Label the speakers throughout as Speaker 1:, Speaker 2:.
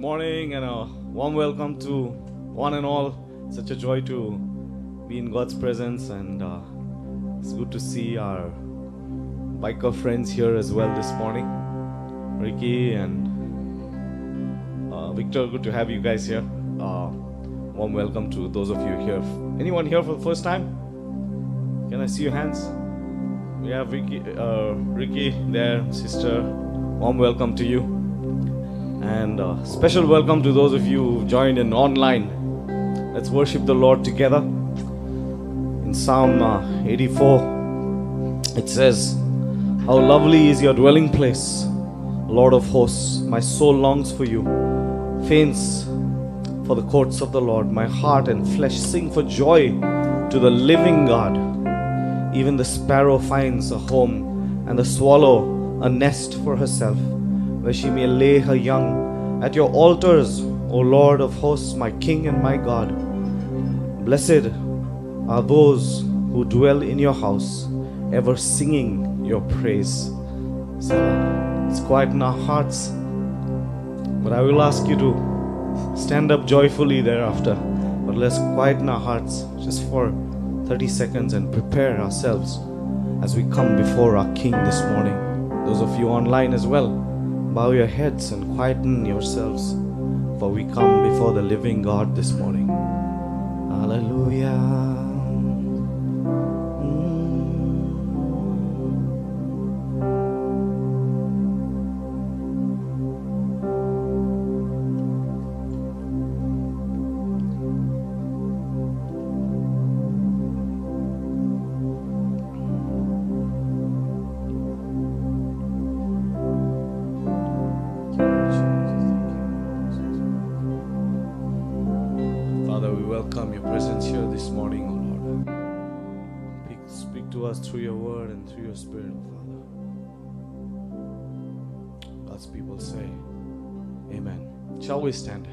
Speaker 1: morning and a warm welcome to one and all. Such a joy to be in God's presence, and it's good to see our biker friends here as well this morning. Ricky and Victor, good to have you guys here. Warm welcome to those of you here. Anyone here for the first time? Can I see your hands? We have Ricky there, sister. Warm welcome to you. And special welcome to those of you who joined in online. Let's worship the Lord together. In Psalm 84, it says, "How lovely is your dwelling place, Lord of hosts. My soul longs for you, faints for the courts of the Lord. My heart and flesh sing for joy to the living God. Even the sparrow finds a home, and the swallow a nest for herself, where she may lay her young. At your altars, O Lord of hosts, my King and my God. Blessed are those who dwell in your house, ever singing your praise." So it's quiet in our hearts, but I will ask you to stand up joyfully thereafter. But let's quieten our hearts just for 30 seconds and prepare ourselves as we come before our King this morning. Those of you online as well, bow your heads and quieten yourselves, for we come before the living God this morning. Hallelujah. Through your word and through your spirit, Father. God's people say, Amen. Shall we stand?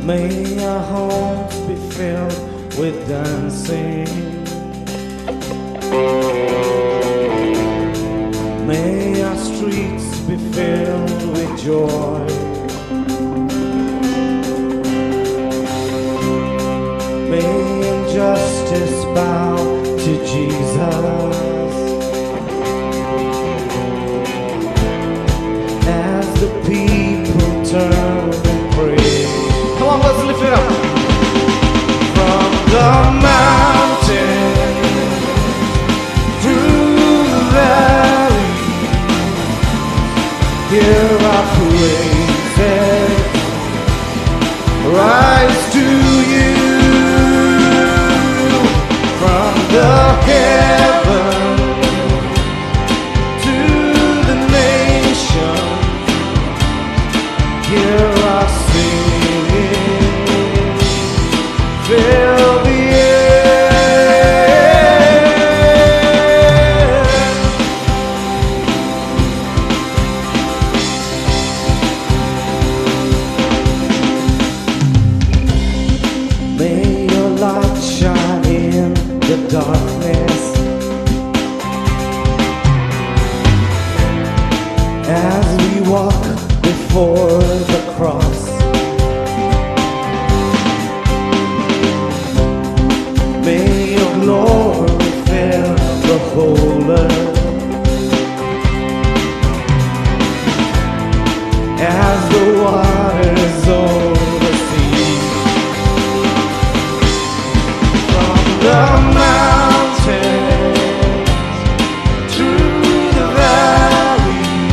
Speaker 1: May our homes be filled with dancing. May our streets be filled with joy. May injustice bow to Jesus. As the people turn and pray. Come on, let's lift it up. From the mountain through the valley, hear our praises rise to you. From the heavens to the nations, hear our singing. Fill the air. May your light shine in the darkness, as we walk before the cross. May your glory fill the whole earth, as the waters oversee. From the mountains through the valleys,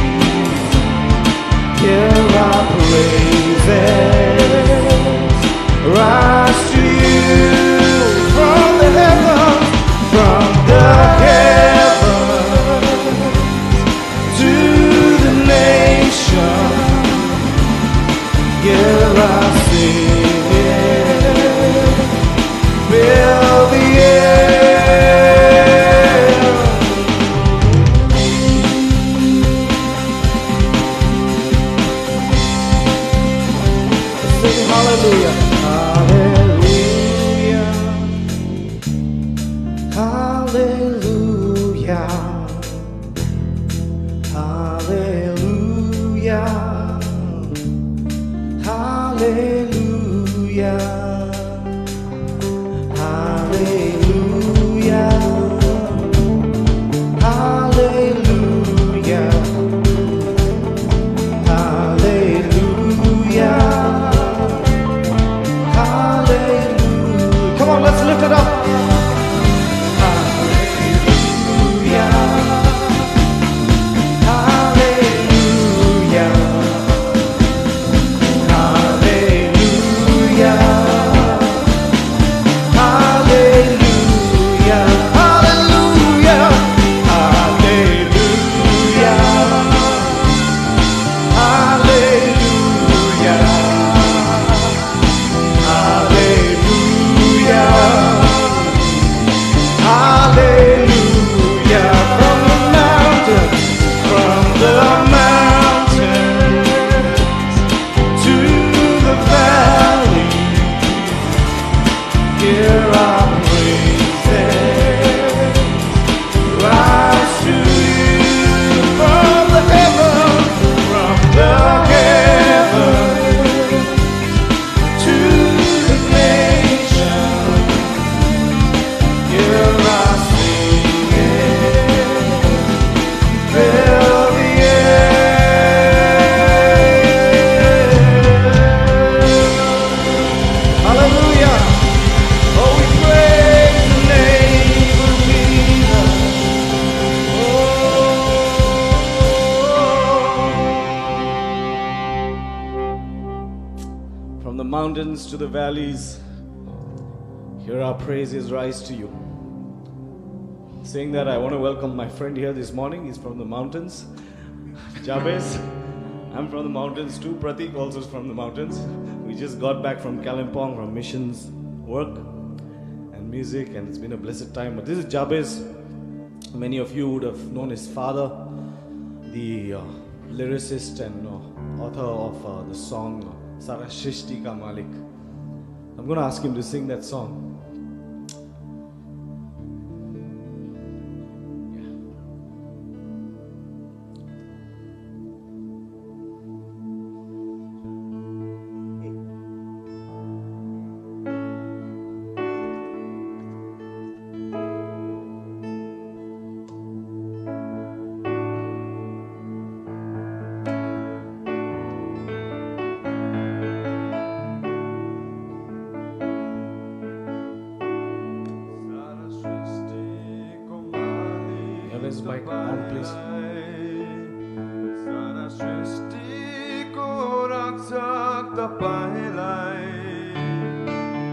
Speaker 1: Hallelujah. Hallelujah. Hallelujah. Hallelujah. Hallelujah. Hallelujah. Hallelujah. Come on, let's lift it up. Mountains to the valleys, here our praises rise to you. Saying that, I want to welcome my friend here this morning. He's from the mountains, Jabez. I'm from the mountains too. Pratik also is from the mountains. We just got back from Kalimpong from missions work and music, and it's been a blessed time. But this is Jabez. Many of you would have known his father, the lyricist and author of the song Sara Shrishti Ka Malik. I'm going to ask him to sing that song. His mic on, please. Sara Shrishti ko rakshak tapailai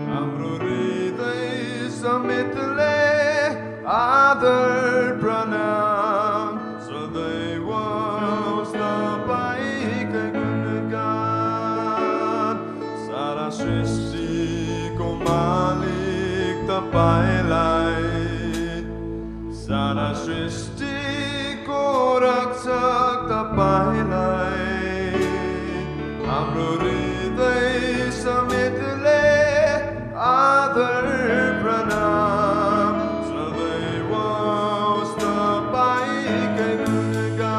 Speaker 1: hamro hridai samitle adar pranam sadaiva tapaikai gungan Sara Shrishti ko malik tapailai Sara Shrishti ko rakshak tapailai hamro hridai samitle adar pranam sadaiva tapaikai gungan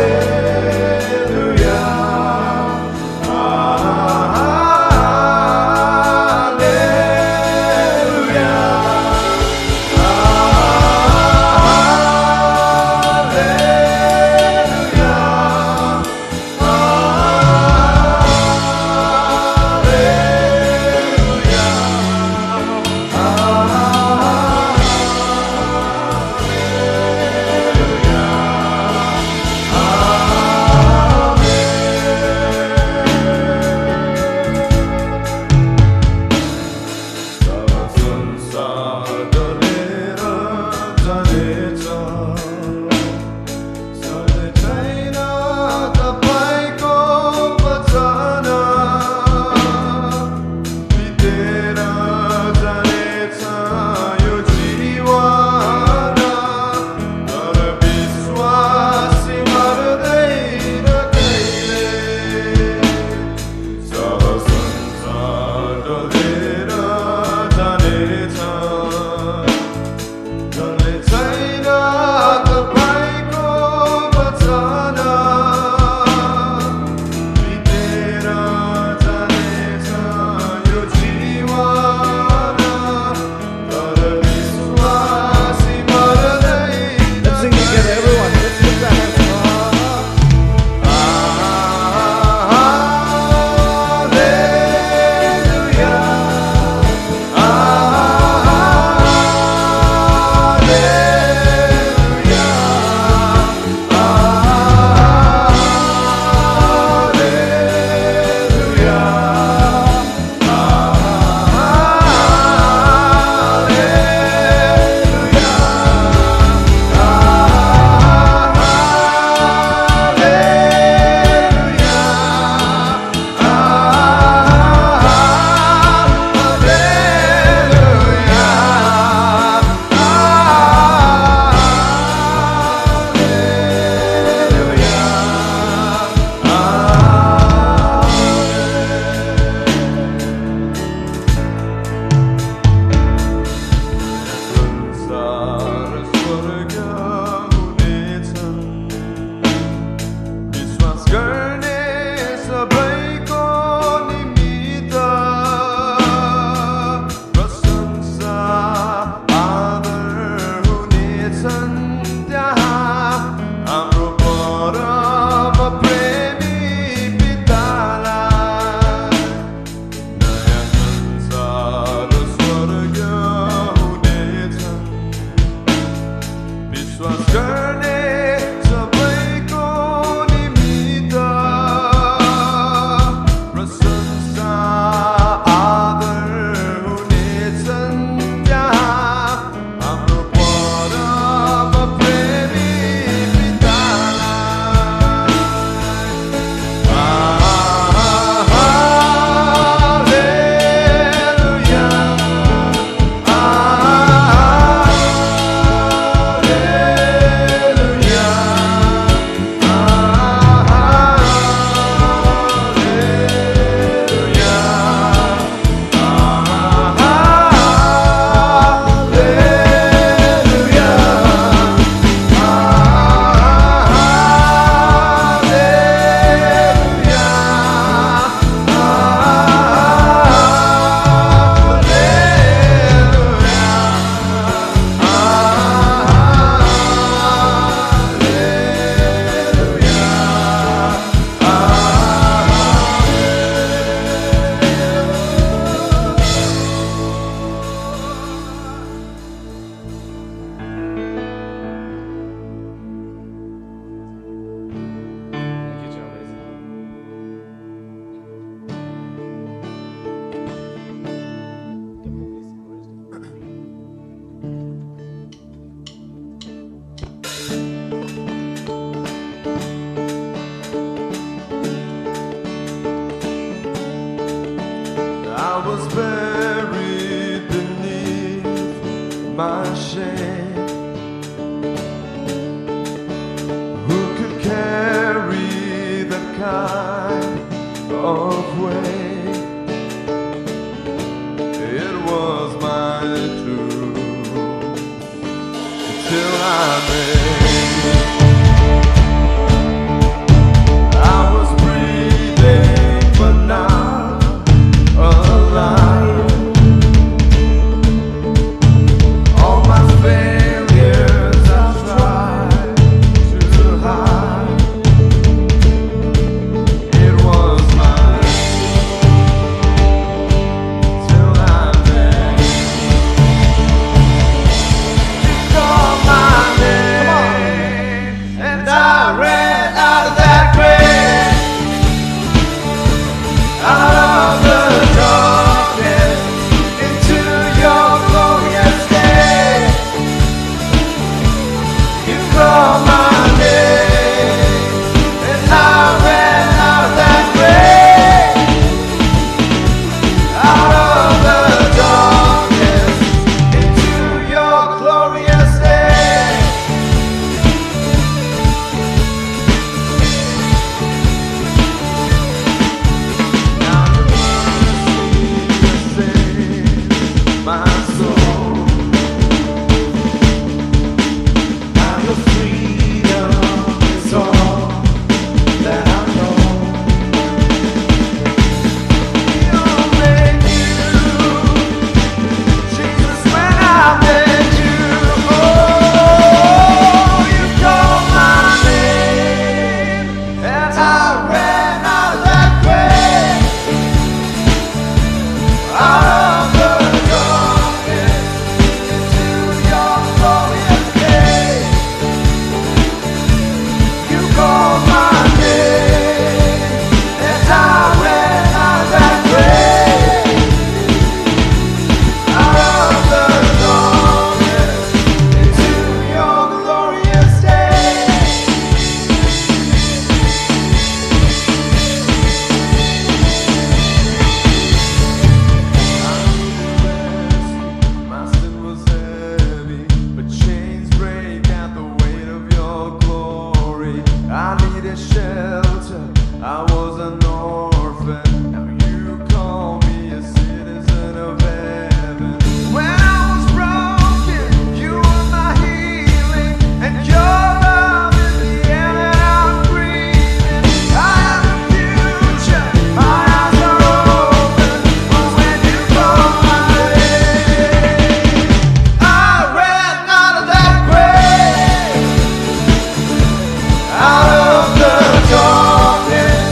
Speaker 1: Hallelujah.
Speaker 2: my shame. Who could carry that kind of weight? It was my truth until I met. I was breathing but not alive. All my failures I tried to hide. It was mine till I met. You called my name, and I ran out of that grave, out of the darkness into your glorious day. You called my name, and I ran out of that grave, out of the darkness into your glorious day. Now your mercy saved my soul. Now your freedom is all that I know. You'll make you, Jesus, when I met you. Oh, you called my name, and I ran out of that grave, out of the darkness into your glorious day. You called my name, and I ran out of that grave, out of the darkness into your glorious day. My sin was heavy, but chains break at the weight of your glory. I needed shelter, I was an orphan. Now you call me a citizen of heaven. When I was broken, you were my healing, and your love is the air that I'm breathing. I have a future, my eyes are open, but when you call my name, I ran out of that grave, out of the darkness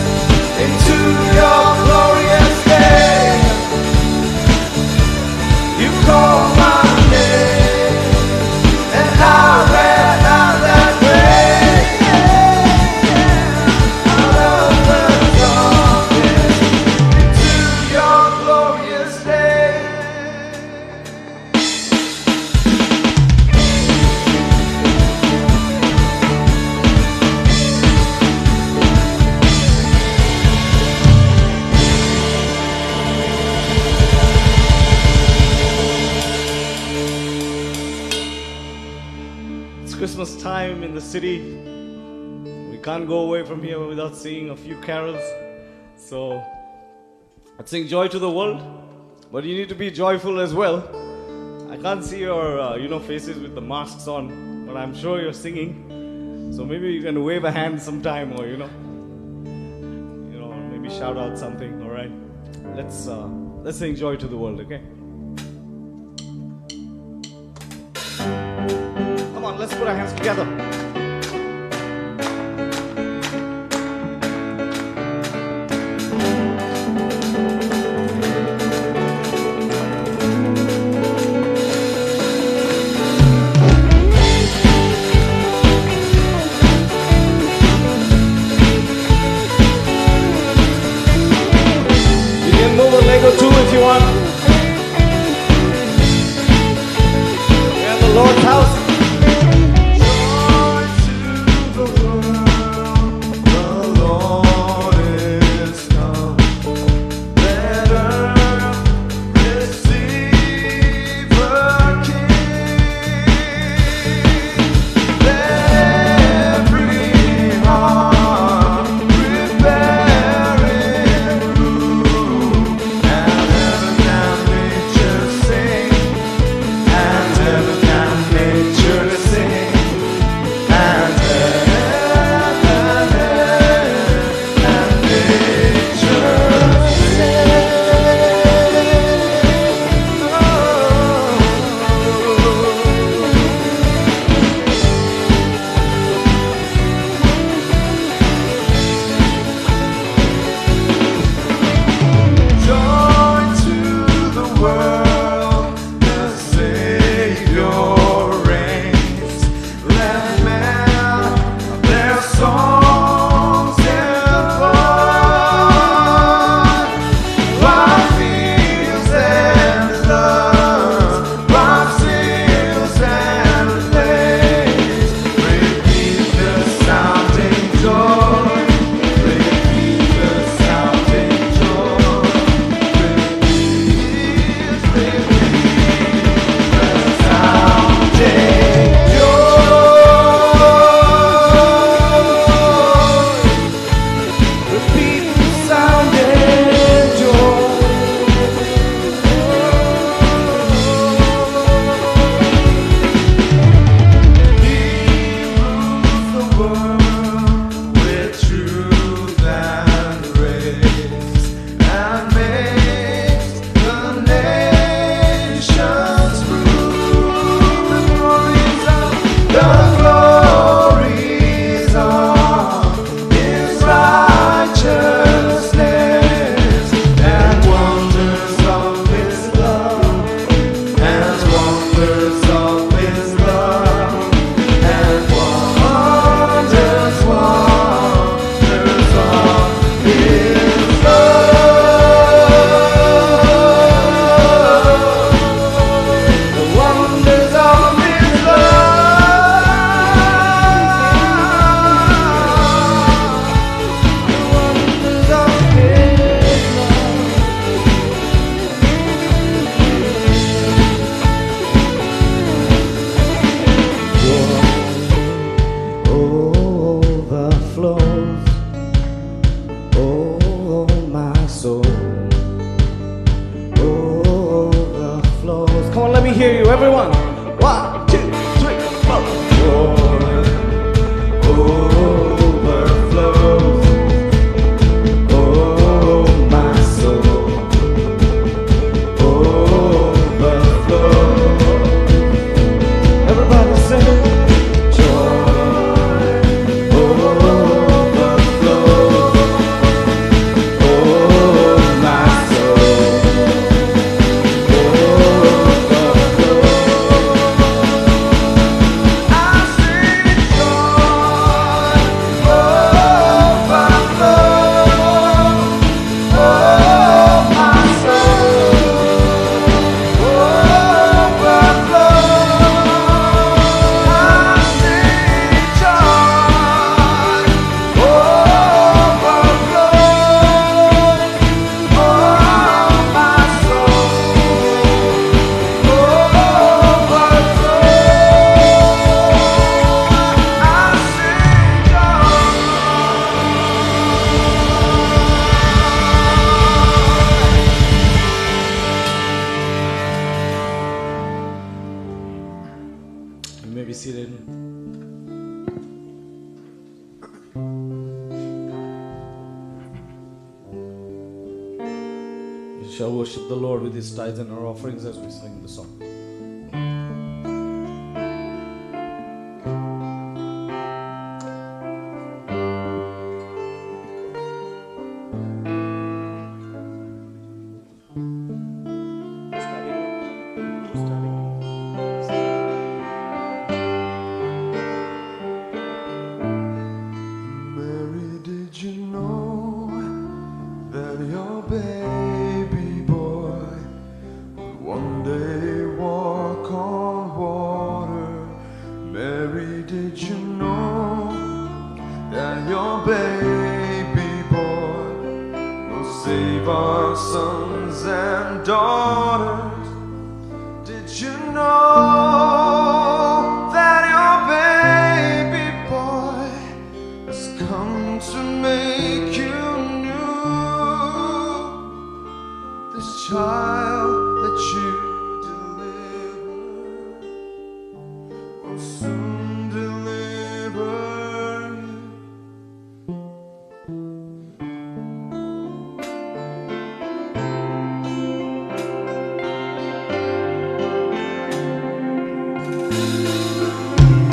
Speaker 2: into your glorious day. You called my name, and I ran out of that grave, out of the darkness into your glorious day.
Speaker 1: It's Christmas time in the city. We can't go away from here without seeing a few carols. So let's sing Joy to the World. But you need to be joyful as well. I can't see your faces with the masks on, but I'm sure you're singing. So maybe you can wave a hand sometime, or maybe shout out something. All right, let's sing Joy to the World, okay? Come on, let's put our hands together. You can move a leg or two if you want. We're in the Lord's house.
Speaker 2: Joy to the world, the Lord is come. Let earth receive her King.
Speaker 1: me hear you, everyone. 1, 2, 3, 4. Joy overflows. Oh, my soul overflows. Everybody say joy overflows. Oh, my soul overflows. I sing joy overflows. Oh, my soul You may be seated. We shall worship the Lord with His tithes and our offerings as we sing the song.
Speaker 2: Mary, did you know that your baby boy would one day walk on water? Mary, did you know that your baby boy will save our sons and daughters? Did you know that your baby boy has come to make you new? This child that you deliver will soon deliver you.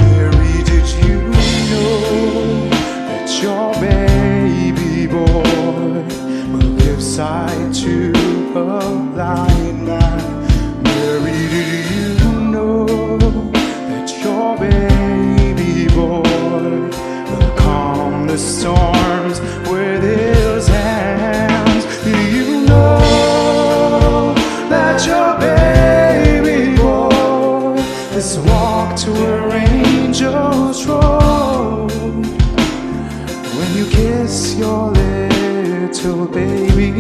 Speaker 2: Mary, did you know that your baby boy will give sight to a blind man? Mary, did you know that your baby boy will calm the storms with his hands? Did you know that your baby boy has walked to where angels roll? When you kiss your little baby,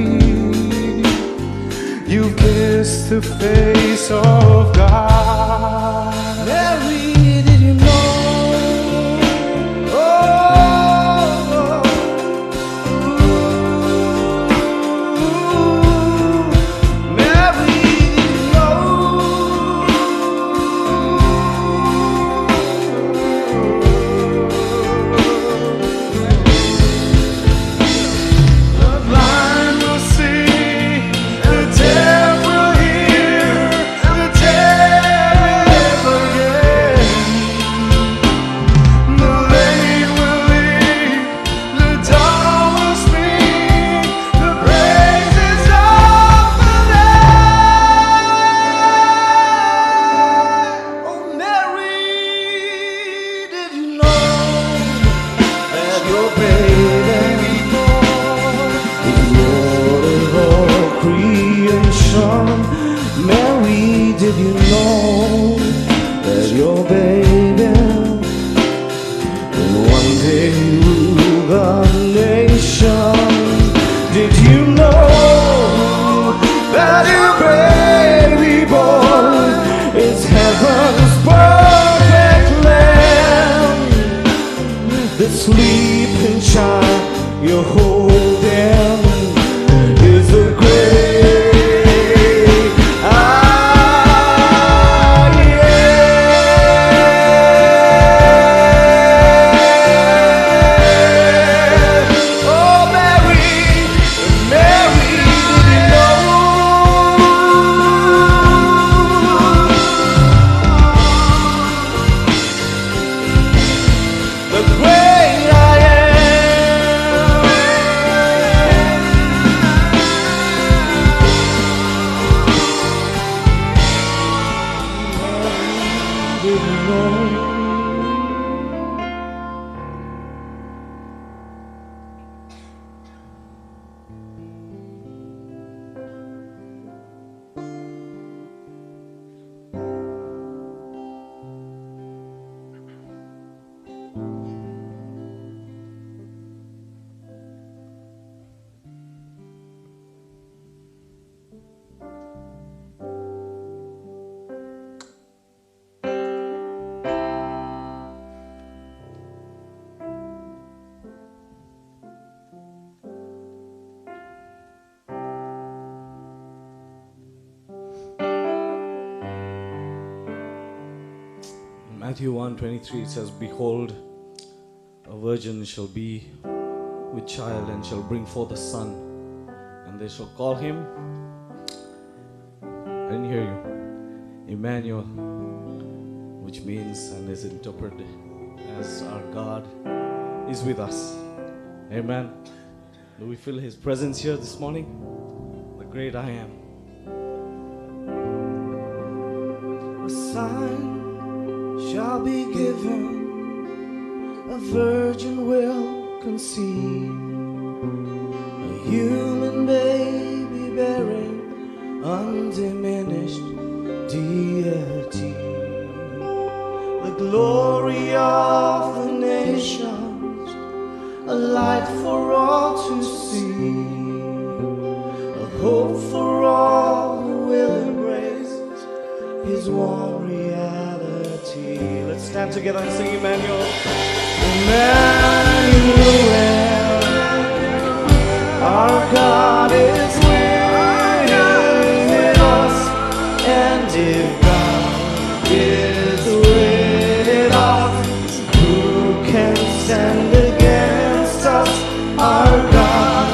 Speaker 2: you kiss the face of God. Mary, did you know? Mary, did you know? The blind will see, the deaf will hear, the dead will live again. The lame will leap, the dumb will speak, the praises of the Lamb. Oh, Mary, did you know that your baby boy is Lord of all creation? Mary, did you know that your baby will one day rule the nation? Did you know that your baby boy is heaven's perfect lamb? The sleeping child you're holding is the great I
Speaker 1: alone. Matthew 1:23 it says, "Behold, a virgin shall be with child and shall bring forth a son, and they shall call him," I didn't hear you, Emmanuel, which means and is interpreted as our God is with us. Amen. Do we feel His presence here this morning? The great I am. A sign shall be given, a virgin will conceive, a human baby bearing undiminished deity. The glory of the nations, a light for all to see, a hope for all who will embrace His warm reality. Let's stand together and sing Emmanuel. Emmanuel, our God is with us, and if God is with us, who can stand against us? Our God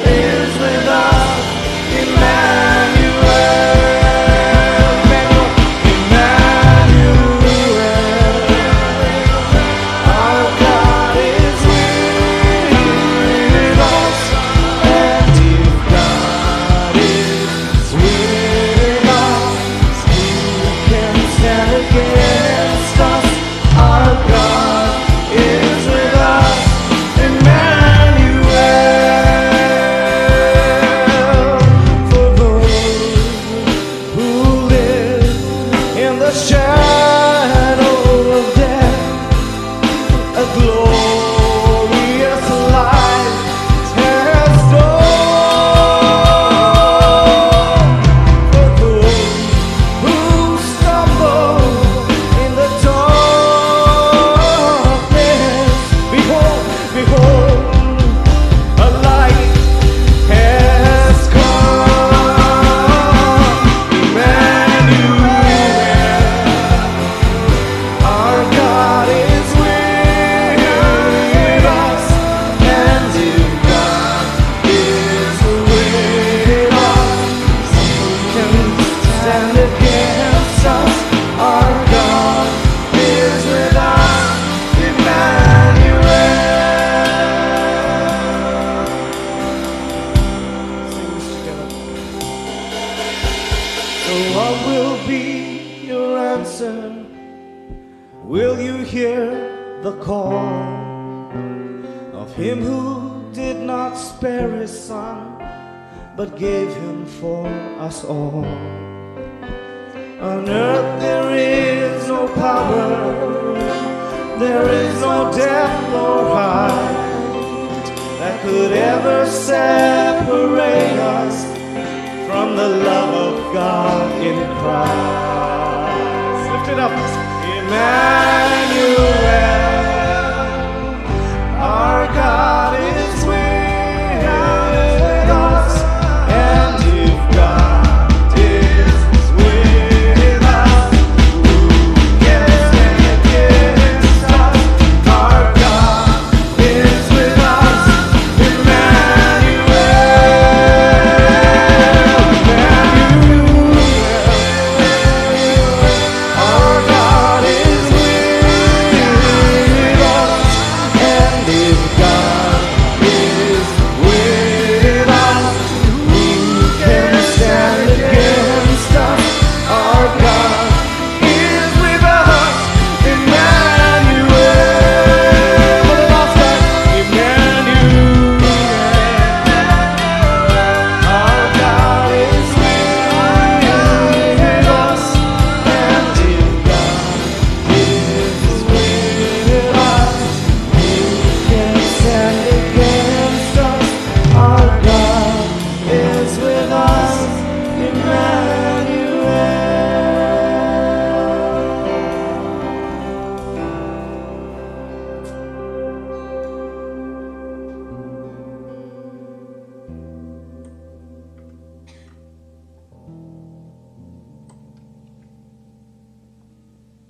Speaker 1: is with us, Emmanuel. Will you hear the call of Him who did not spare His Son, but gave Him for us all? On earth there is no power, there is no death nor height that could ever separate us from the love of God in Christ. Lift it up. Emmanuel, our God is with us, and if God is with us, who can stand against us? Our God is with us, Emmanuel, our God is with us.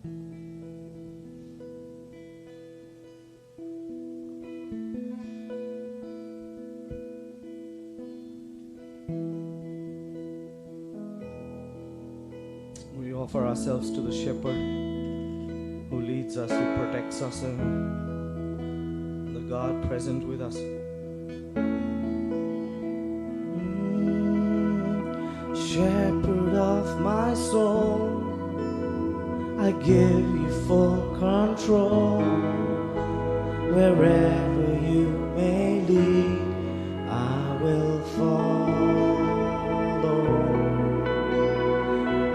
Speaker 1: We offer ourselves to the shepherd who leads us, who protects us, and the God present with us. Shepherd of my soul, I give you full control. Wherever you may lead, I will follow.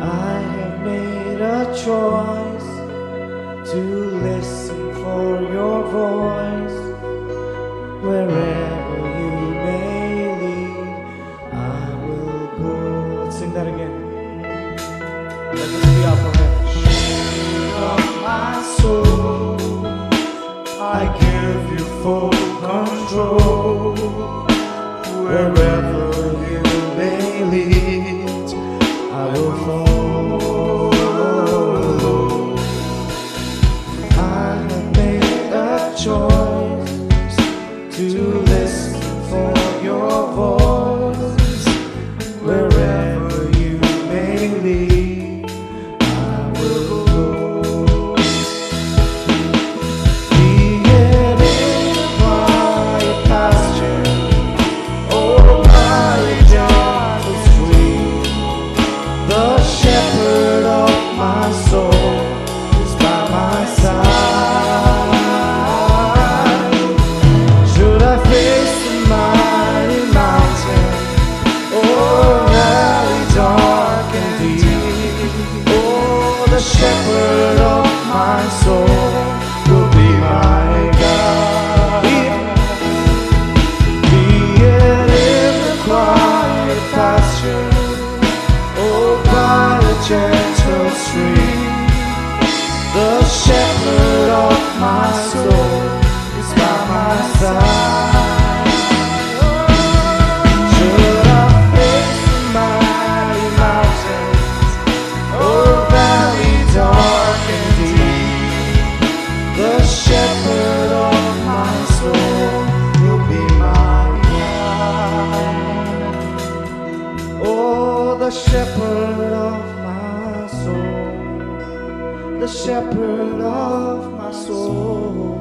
Speaker 1: I have made a choice to listen for your voice. Wherever you may lead, I will go. Let's sing that again. Let this be our forever. Shepherd of my soul, I give you full control. Wherever you may lead, I will follow. I have made a choice to listen for your voice. Wherever you may lead, I will go. Be it in the quiet pasture or by a gentle stream, the shepherd of my soul is by my side. Should I face the mighty mountain or valley dark and deep, oh, the shepherd of my soul will be my guide. Be it in the quiet pasture or by a gentle stream, the shepherd of my soul is by my side. Should I face the mighty mountains or valley dark and deep, the shepherd of my soul will be my guide. Oh, the shepherd of my soul, the shepherd of my soul,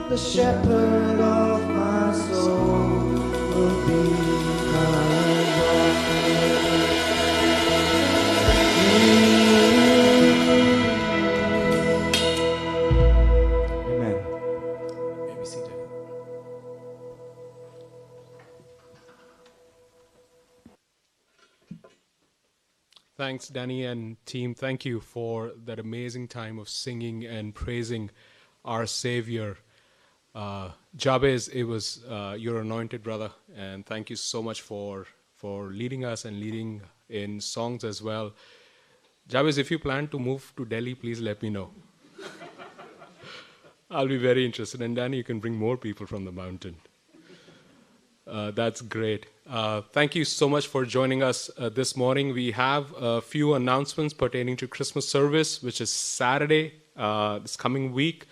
Speaker 1: the shepherd of my soul will be my guide. Amen. You may be seated.
Speaker 3: Thanks, Danny and team. Thank you for that amazing time of singing and praising our Savior. Jabez, it was your anointed brother, and thank you so much for leading us and leading in songs as well. Jabez, if you plan to move to Delhi, please let me know. I'll be very interested. And Danny, you can bring more people from the mountain. That's great. Thank you so much for joining us this morning. We have a few announcements pertaining to Christmas service, which is Saturday, this coming week,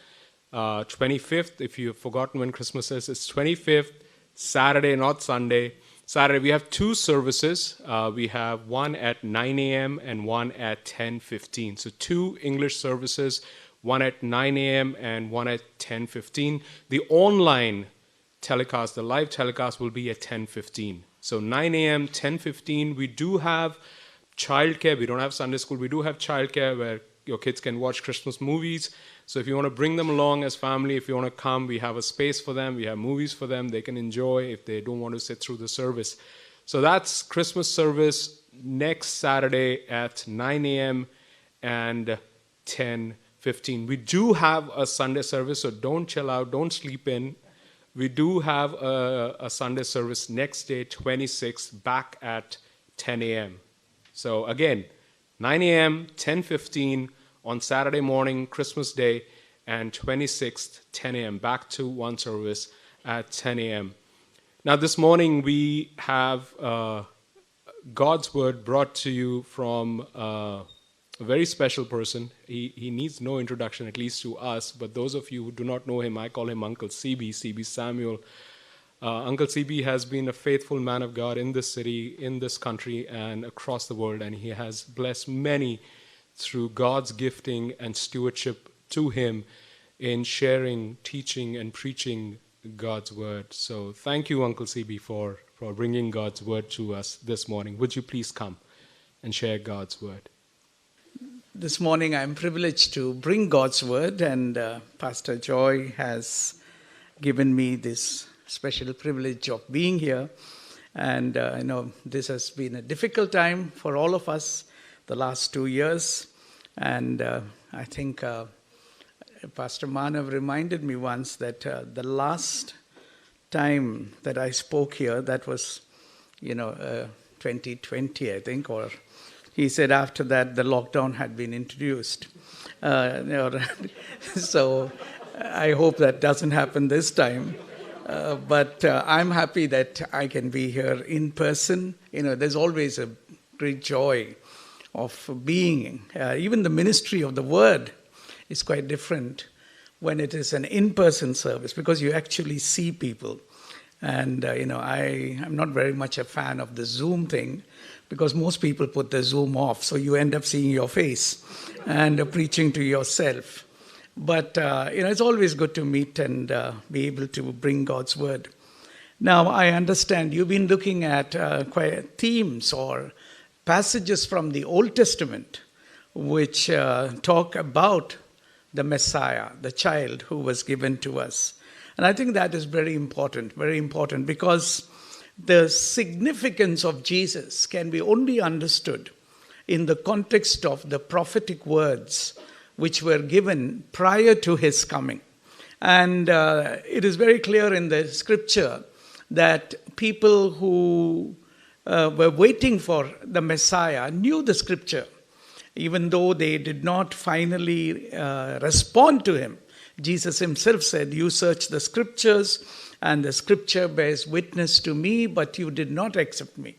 Speaker 3: 25th. If you've forgotten when Christmas is, it's 25th, Saturday, not Sunday. Saturday, we have two services. We have one at 9 a.m. and one at 10:15. So two English services, one at 9 a.m. and one at 10:15. The online telecast, the live telecast will be at 10:15. So 9 a.m., 10:15. We do have childcare. We don't have Sunday school. We do have childcare where your kids can watch Christmas movies. So if you want to bring them along as family, if you want to come, we have a space for them. We have movies for them they can enjoy if they don't want to sit through the service. So that's Christmas service next Saturday at 9 a.m. and 10:15. We do have a Sunday service, so don't chill out, don't sleep in. We do have a Sunday service next day, 26th, back at 10 a.m. So again, 9 a.m., 10:15 on Saturday morning, Christmas Day, and 26th, 10 a.m., back to one service at 10 a.m. Now this morning we have God's Word brought to you from a very special person. He needs no introduction, at least to us. But those of you who do not know him, I call him Uncle CB Samuel. Uncle CB has been a faithful man of God in this city, in this country, and across the world. And he has blessed many through God's gifting and stewardship to him in sharing, teaching, and preaching God's word. So thank you, Uncle CB, for bringing God's word to us this morning. Would you please come and share God's word?
Speaker 4: This morning I'm privileged to bring God's word, and Pastor Joy has given me this special privilege of being here. And I know this has been a difficult time for all of us the last 2 years. And I think Pastor Manav reminded me once that the last time that I spoke here, that was, 2020, I think, or he said after that the lockdown had been introduced. So I hope that doesn't happen this time. But I'm happy that I can be here in person. There's always a great joy of being. Even the ministry of the word is quite different when it is an in-person service, because you actually see people. And, I'm not very much a fan of the Zoom thing, because most people put the Zoom off, so you end up seeing your face and preaching to yourself. But, it's always good to meet and be able to bring God's word. Now, I understand you've been looking at quite themes or passages from the Old Testament which talk about the Messiah, the child who was given to us. And I think that is very important, because the significance of Jesus can be only understood in the context of the prophetic words which were given prior to his coming. And it is very clear in the scripture that people who were waiting for the Messiah knew the scripture, even though they did not finally respond to him. Jesus himself said, "You search the scriptures, and the scripture bears witness to me, but you did not accept me."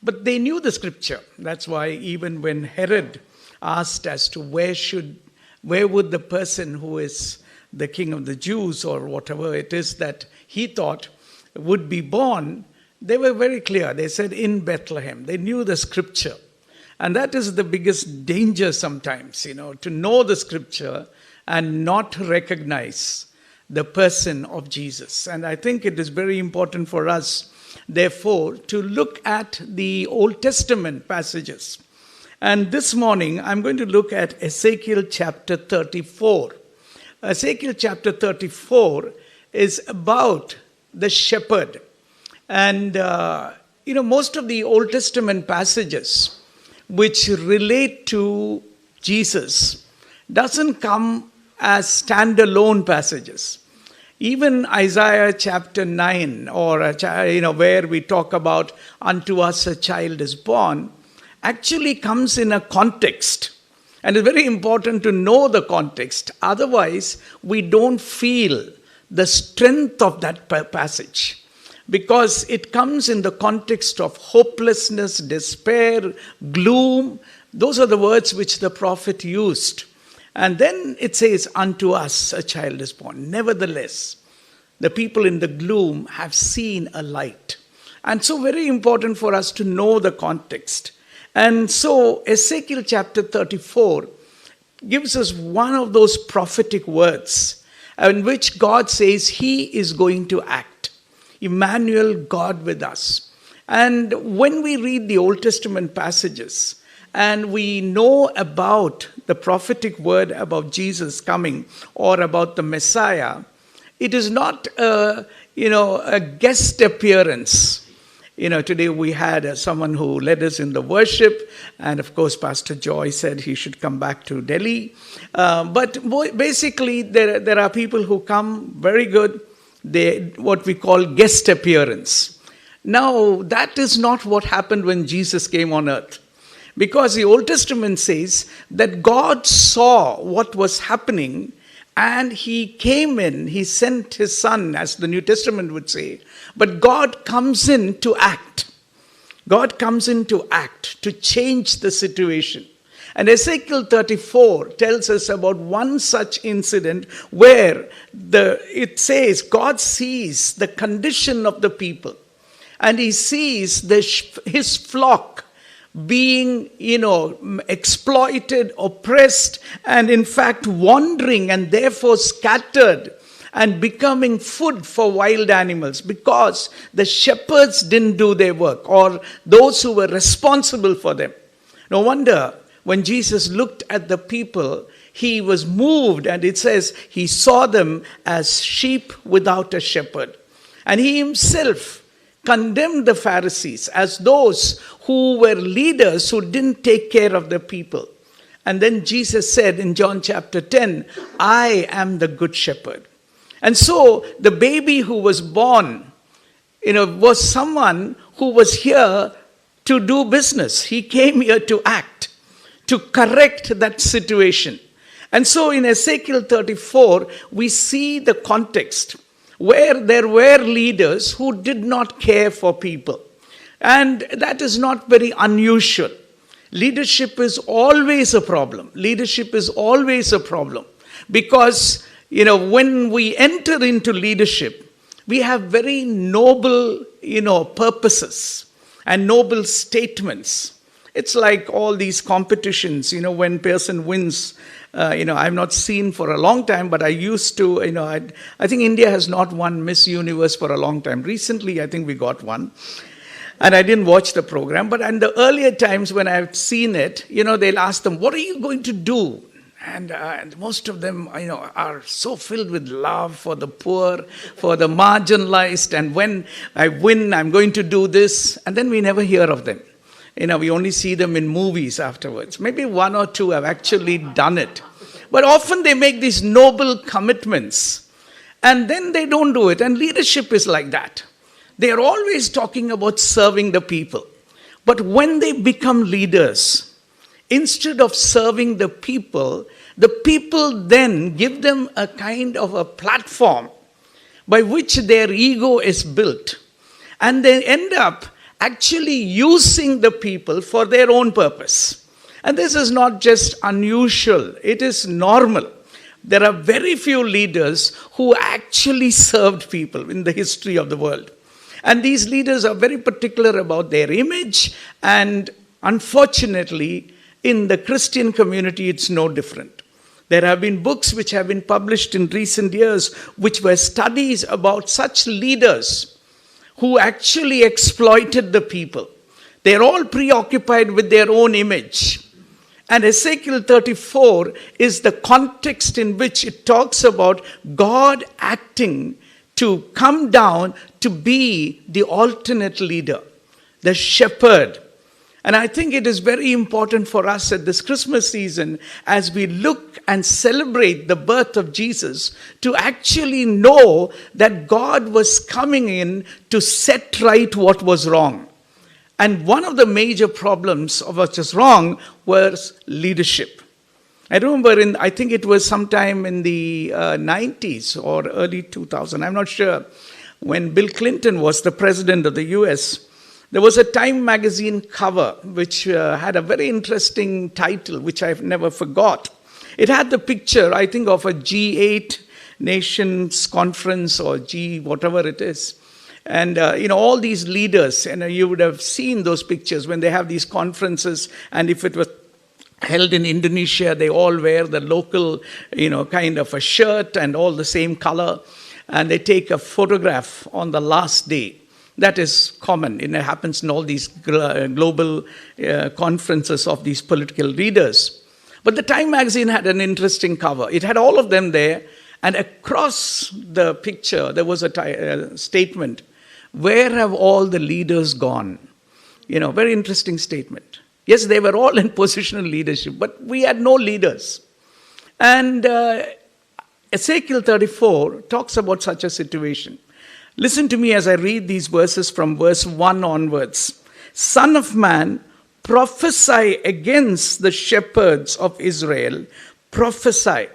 Speaker 4: But they knew the scripture. That's why even when Herod asked as to where would the person who is the king of the Jews, or whatever it is that he thought would be born, they were very clear. They said, "In Bethlehem." They knew the scripture. And that is the biggest danger sometimes, to know the scripture and not recognize the person of Jesus. And I think it is very important for us, therefore, to look at the Old Testament passages. And this morning, I'm going to look at Ezekiel chapter 34. Ezekiel chapter 34 is about the shepherd. And, most of the Old Testament passages which relate to Jesus doesn't come as standalone passages. Even Isaiah chapter 9, or where we talk about "unto us a child is born," actually comes in a context. And it's very important to know the context. Otherwise, we don't feel the strength of that passage, because it comes in the context of hopelessness, despair, gloom. Those are the words which the prophet used. And then it says, "Unto us a child is born." Nevertheless, the people in the gloom have seen a light. And so very important for us to know the context. And so Ezekiel chapter 34 gives us one of those prophetic words in which God says he is going to act. Emmanuel, God with us. And when we read the Old Testament passages and we know about the prophetic word about Jesus coming or about the Messiah, it is not a guest appearance. Today we had someone who led us in the worship, and of course Pastor Joy said he should come back to Delhi. But basically there are people who come very good, what we call guest appearance. Now that is not what happened when Jesus came on earth. Because the Old Testament says that God saw what was happening and he came in, he sent his son, as the New Testament would say. But God comes in to act. God comes in to act, to change the situation. And Ezekiel 34 tells us about one such incident where it says God sees the condition of the people, and he sees his flock being, exploited, oppressed, and in fact wandering and therefore scattered and becoming food for wild animals because the shepherds didn't do their work, or those who were responsible for them. No wonder when Jesus looked at the people, he was moved, and it says he saw them as sheep without a shepherd. And he himself condemned the Pharisees as those who were leaders who didn't take care of the people. And then Jesus said in John chapter 10, I am the good shepherd. And so the baby who was born, was someone who was here to do business. He came here to act, to correct that situation. And so in Ezekiel 34, we see the context where there were leaders who did not care for people. And that is not very unusual. Leadership is always a problem. Leadership is always a problem because when we enter into leadership, we have very noble, purposes and noble statements. It's like all these competitions, when person wins, I've not seen for a long time, but I used to, I think India has not won Miss Universe for a long time. Recently, I think we got one. And I didn't watch the program, but in the earlier times when I've seen it, they'll ask them, what are you going to do? And most of them, are so filled with love for the poor, for the marginalized. And when I win, I'm going to do this. And then we never hear of them. We only see them in movies afterwards. Maybe one or two have actually done it. But often they make these noble commitments. And then they don't do it. And leadership is like that. They are always talking about serving the people. But when they become leaders, instead of serving the people then give them a kind of a platform by which their ego is built. And they end up actually using the people for their own purpose. And this is not just unusual, it is normal. There are very few leaders who actually served people in the history of the world. And these leaders are very particular about their image, and unfortunately, in the Christian community, it's no different. There have been books which have been published in recent years, which were studies about such leaders who actually exploited the people. They're all preoccupied with their own image. And Ezekiel 34 is the context in which it talks about God acting to come down to be the alternate leader, the shepherd. And I think it is very important for us at this Christmas season, as we look and celebrate the birth of Jesus, to actually know that God was coming in to set right what was wrong. And one of the major problems of what was wrong was leadership. I remember I think it was sometime in the 90s or early 2000, I'm not sure, when Bill Clinton was the president of the US. There was a Time magazine cover which had a very interesting title, which I've never forgot. It had the picture, I think, of a G8 nations conference or G whatever it is. And, all these leaders, and you would have seen those pictures when they have these conferences, and if it was held in Indonesia, they all wear the local, kind of a shirt and all the same color, and they take a photograph on the last day. That is common. It happens in all these global conferences of these political leaders. But the Time magazine had an interesting cover. It had all of them there, and across the picture there was a statement, "Where have all the leaders gone?" Very interesting statement. Yes, they were all in positional leadership, but we had no leaders. And Ezekiel 34 talks about such a situation. Listen to me as I read these verses from verse 1 onwards. "Son of man, prophesy against the shepherds of Israel. Prophesy."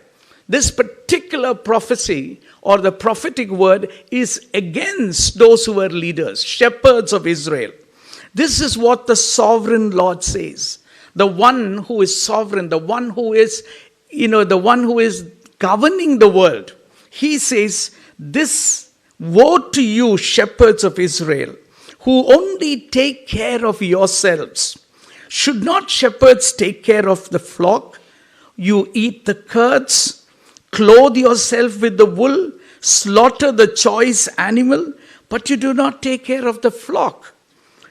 Speaker 4: This particular prophecy or the prophetic word is against those who were leaders, shepherds of Israel. This is what the sovereign Lord says. the one who is sovereign, the one who is, the one who is governing the world. He says, this woe to you, shepherds of Israel, who only take care of yourselves. Should not shepherds take care of the flock? You eat the curds, clothe yourself with the wool, slaughter the choice animal, but you do not take care of the flock.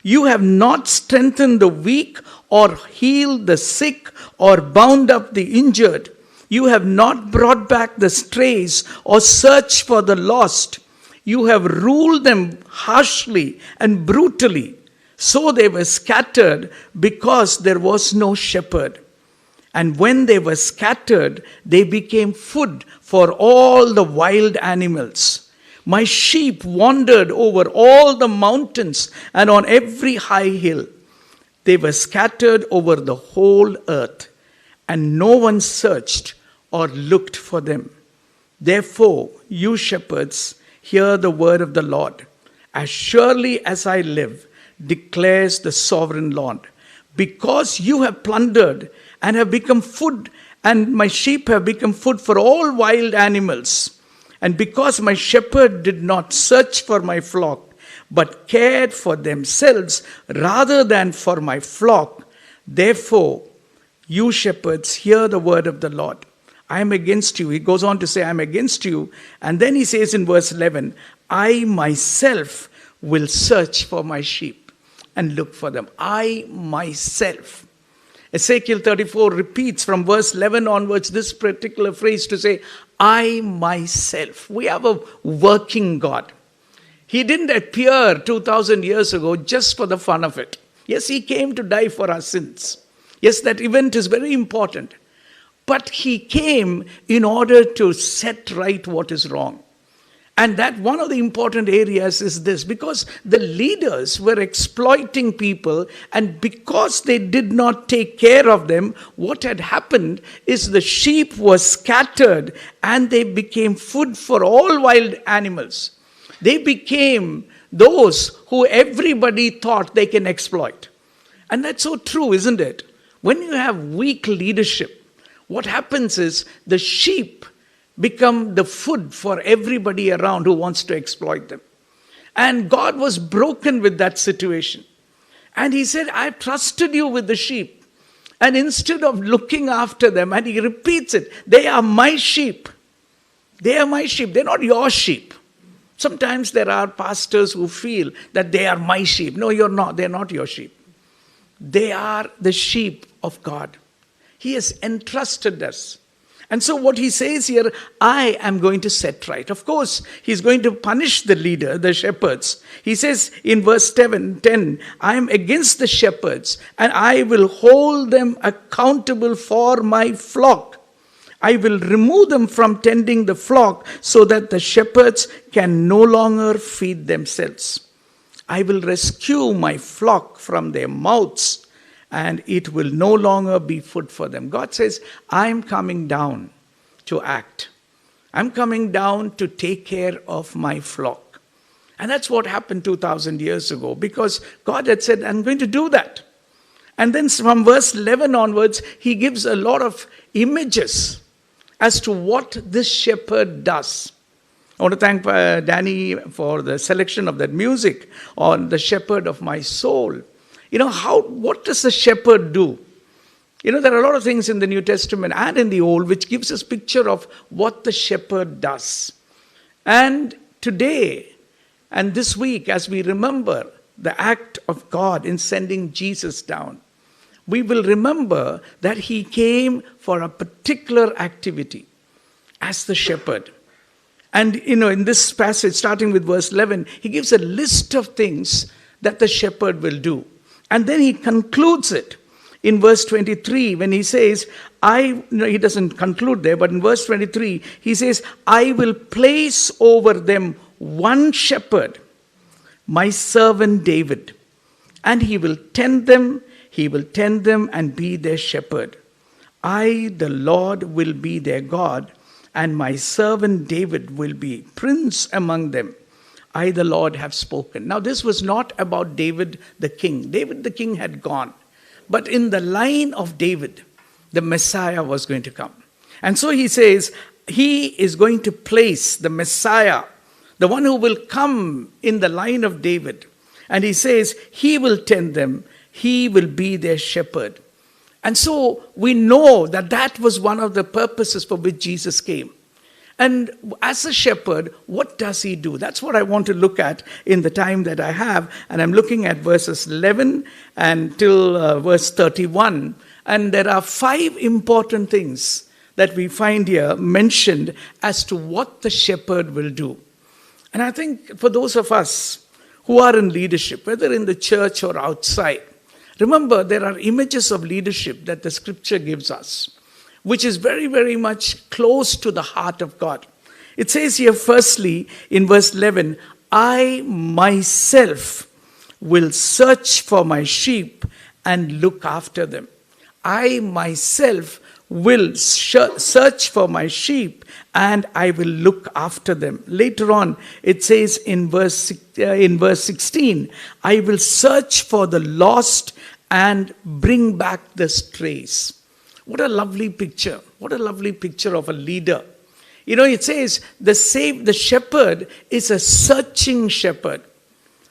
Speaker 4: You have not strengthened the weak, or healed the sick, or bound up the injured. You have not brought back the strays, or searched for the lost. You have ruled them harshly and brutally. So they were scattered because there was no shepherd. And when they were scattered, they became food for all the wild animals. My sheep wandered over all the mountains and on every high hill. They were scattered over the whole earth, and no one searched or looked for them. Therefore, you shepherds, hear the word of the Lord. As surely as I live, declares the sovereign Lord, because you have plundered and have become food, and my sheep have become food for all wild animals, and because my shepherd did not search for my flock, but cared for themselves rather than for my flock, therefore, you shepherds, hear the word of the Lord. I am against you. He goes on to say, I am against you. And then he says in verse 11, I myself will search for my sheep and look for them. I myself. Ezekiel 34 repeats from verse 11 onwards this particular phrase to say, I myself. We have a working God. He didn't appear 2,000 years ago just for the fun of it. Yes, he came to die for our sins. Yes, that event is very important. But he came in order to set right what is wrong. And that one of the important areas is this, because the leaders were exploiting people, and because they did not take care of them, what had happened is the sheep were scattered and they became food for all wild animals. They became those who everybody thought they can exploit. And that's so true, isn't it? When you have weak leadership, what happens is the sheep become the food for everybody around who wants to exploit them. And God was broken with that situation. And he said, I've trusted you with the sheep. And instead of looking after them, and he repeats it, they are my sheep. They are my sheep. They're not your sheep. Sometimes there are pastors who feel that they are my sheep. No, you're not. They're not your sheep. They are the sheep of God. He has entrusted us. And so what he says here, I am going to set right. Of course, he's going to punish the leader, the shepherds. He says in verse 10, I am against the shepherds, and I will hold them accountable for my flock. I will remove them from tending the flock so that the shepherds can no longer feed themselves. I will rescue my flock from their mouths, and it will no longer be food for them. God says, I'm coming down to act. I'm coming down to take care of my flock. And that's what happened 2,000 years ago, because God had said, I'm going to do that. And then from verse 11 onwards, he gives a lot of images as to what this shepherd does. I want to thank Danny for the selection of that music on the shepherd of my soul. What does the shepherd do? There are a lot of things in the New Testament and in the Old which gives us a picture of what the shepherd does. And today and this week, as we remember the act of God in sending Jesus down, we will remember that he came for a particular activity as the shepherd. And, in this passage, starting with verse 11, he gives a list of things that the shepherd will do. And then he concludes it in verse 23 when he says, he doesn't conclude there, but in verse 23, he says, I will place over them one shepherd, my servant David, and he will tend them and be their shepherd. I, the Lord, will be their God, and my servant David will be prince among them. I, the Lord, have spoken. Now, this was not about David the king. David the king had gone. but in the line of David, the Messiah was going to come. And so he says, he is going to place the Messiah, the one who will come in the line of David. And he says, he will tend them, he will be their shepherd. And so we know that that was one of the purposes for which Jesus came. And as a shepherd, what does he do? That's what I want to look at in the time that I have. And I'm looking at verses 11 until verse 31. And there are 5 important things that we find here mentioned as to what the shepherd will do. And I think for those of us who are in leadership, whether in the church or outside, remember there are images of leadership that the scripture gives us, which is very, very much close to the heart of God. It says here, firstly, in verse 11, I myself will search for my sheep and look after them. I myself will search for my sheep and I will look after them. Later on, it says in verse 16, I will search for the lost and bring back the strays. What a lovely picture. What a lovely picture of a leader. You know, it says the shepherd is a searching shepherd.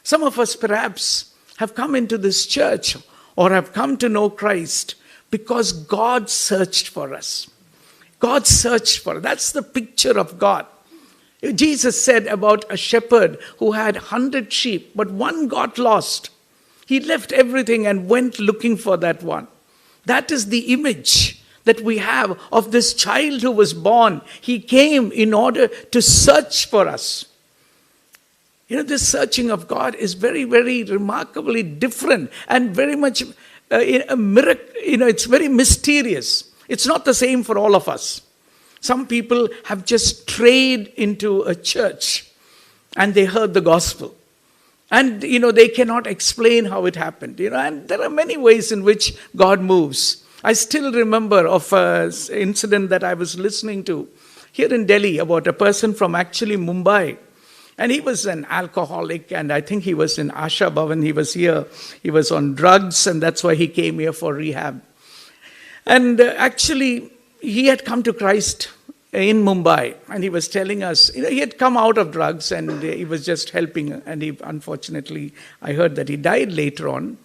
Speaker 4: Some of us perhaps have come into this church or have come to know Christ because God searched for us. God searched for us. That's the picture of God. Jesus said about a shepherd who had 100 sheep, but one got lost. He left everything and went looking for that one. That is the image that we have of this child who was born. He came in order to search for us. You know, this searching of God is very, very remarkably different and very much a miracle. You know, it's very mysterious. It's not the same for all of us. Some people have just strayed into a church and they heard the gospel. And, you know, they cannot explain how it happened. You know, and there are many ways in which God moves. I still remember of an incident that I was listening to here in Delhi about a person from actually Mumbai. And he was an alcoholic, and I think he was in Asha Bhavan. He was here. He was on drugs, and that's why he came here for rehab. And actually, he had come to Christ in Mumbai, and he was telling us, you know, he had come out of drugs, and he was just helping. And he, unfortunately, I heard that he died later on.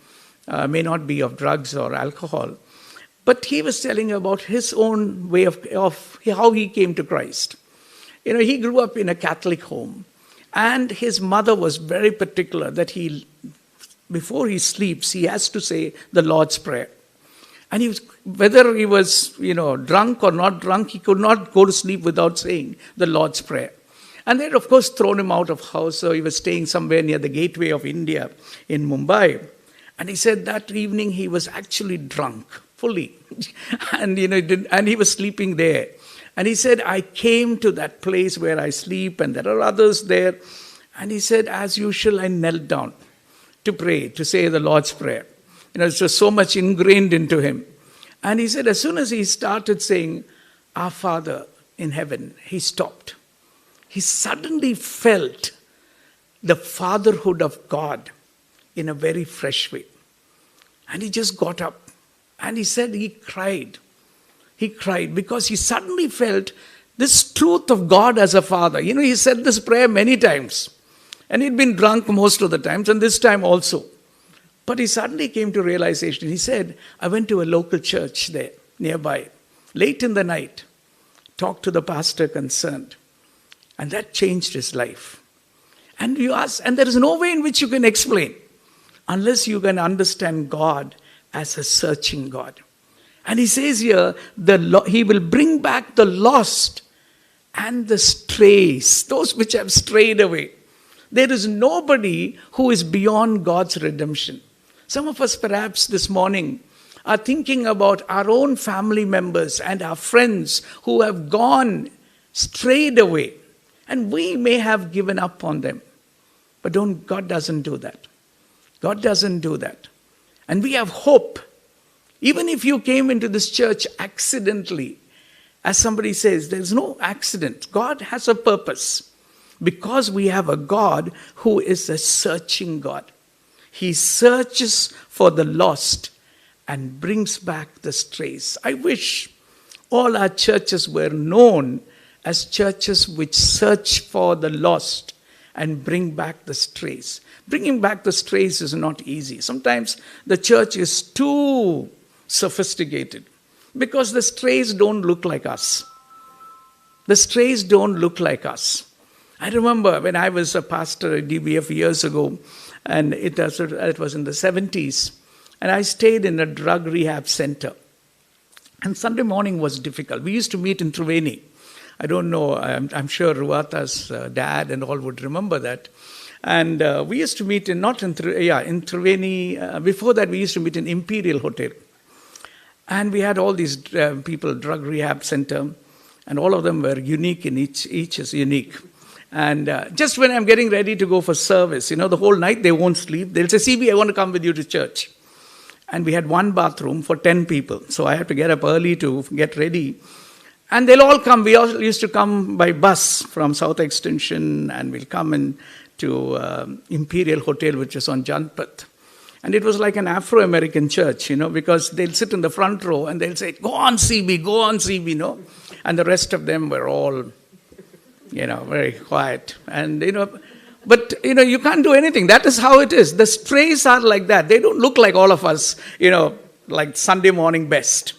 Speaker 4: May not be of drugs or alcohol. But he was telling about his own way of how he came to Christ. You know, he grew up in a Catholic home. And his mother was very particular that before he sleeps, he has to say the Lord's Prayer. And whether he was, you know, drunk or not drunk, he could not go to sleep without saying the Lord's Prayer. And they had, of course, thrown him out of house. So he was staying somewhere near the gateway of India in Mumbai. And he said that evening he was actually drunk, fully. And, you know, and he was sleeping there. And he said, I came to that place where I sleep and there are others there. And he said, as usual, I knelt down to pray, to say the Lord's Prayer. You know, it's just so much ingrained into him. And he said, as soon as he started saying, Our Father in heaven, he stopped. He suddenly felt the fatherhood of God in a very fresh way. And he just got up. And he said he cried. He cried because he suddenly felt this truth of God as a father. You know, he said this prayer many times. And he'd been drunk most of the times, and this time also. But he suddenly came to realization. He said, I went to a local church there, nearby, late in the night, talked to the pastor concerned. And that changed his life. And you ask, and there is no way in which you can explain, unless you can understand God as a searching God. And he says here, he will bring back the lost and the strays, those which have strayed away. There is nobody who is beyond God's redemption. Some of us perhaps this morning are thinking about our own family members and our friends who have gone, strayed away. And we may have given up on them. But God doesn't do that. God doesn't do that. And we have hope. Even if you came into this church accidentally, as somebody says, there's no accident. God has a purpose. Because we have a God who is a searching God. He searches for the lost and brings back the strays. I wish all our churches were known as churches which search for the lost and bring back the strays. Bringing back the strays is not easy. Sometimes the church is too sophisticated because the strays don't look like us. The strays don't look like us. I remember when I was a pastor at DBF years ago, and it was in the 70s, and I stayed in a drug rehab center. And Sunday morning was difficult. We used to meet in Triveni. I don't know, I'm sure Ruata's dad and all would remember that. And we used to meet in Triveni. Before that, we used to meet in Imperial Hotel. And we had all these people, drug rehab center, and all of them were unique in each is unique. And just when I'm getting ready to go for service, the whole night they won't sleep. They'll say, CB, I want to come with you to church. And we had one bathroom for 10 people. So I had to get up early to get ready. And they'll all come. We all used to come by bus from South Extension, and we'll come in to Imperial Hotel, which is on Janpat. And it was like an Afro-American church, because they'll sit in the front row and they'll say, go on, CB, And the rest of them were all, very quiet. And, but, you can't do anything. That is how it is. The strays are like that. They don't look like all of us, like Sunday morning best.